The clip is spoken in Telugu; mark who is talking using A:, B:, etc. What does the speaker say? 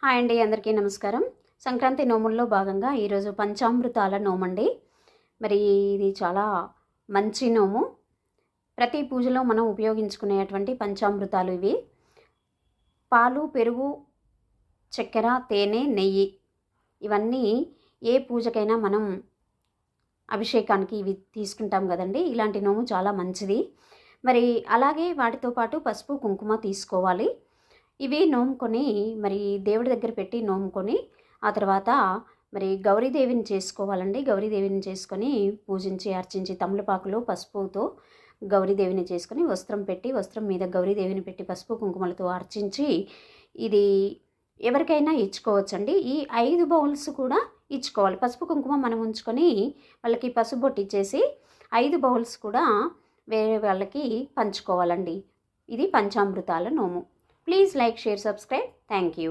A: హాయ్ అండి, అందరికీ నమస్కారం. సంక్రాంతి నోముల్లో భాగంగా ఈరోజు పంచామృతాల నోమండి. మరి ఇది చాలా మంచి నోము. ప్రతి పూజలో మనం ఉపయోగించుకునేటువంటి పంచామృతాలు ఇవి. పాలు, పెరుగు, చక్కెర, తేనె, నెయ్యి ఇవన్నీ ఏ పూజకైనా మనం అభిషేకానికి ఇవి తీసుకుంటాం కదండి. ఇలాంటి నోము చాలా మంచిది. మరి అలాగే వాటితో పాటు పసుపు, కుంకుమ తీసుకోవాలి. ఇవి నోముకొని మరి దేవుడి దగ్గర పెట్టి నోముకొని ఆ తర్వాత మరి గౌరీదేవిని చేసుకోవాలండి. గౌరీదేవిని చేసుకొని పూజించి అర్చించి తమలపాకులో పసుపుతో గౌరీదేవిని చేసుకొని వస్త్రం పెట్టి వస్త్రం మీద గౌరీదేవిని పెట్టి పసుపు కుంకుమలతో అర్చించి ఇది ఎవరికైనా ఇచ్చుకోవచ్చండి. ఈ 5 బౌల్స్ కూడా ఇచ్చుకోవాలి. పసుపు కుంకుమ మనం ఉంచుకొని వాళ్ళకి పసుపు బొట్టు ఇచ్చేసి 5 బౌల్స్ కూడా వేరే వాళ్ళకి పంచుకోవాలండి. ఇది పంచామృతాల నోము. Please like, share, subscribe. Thank you.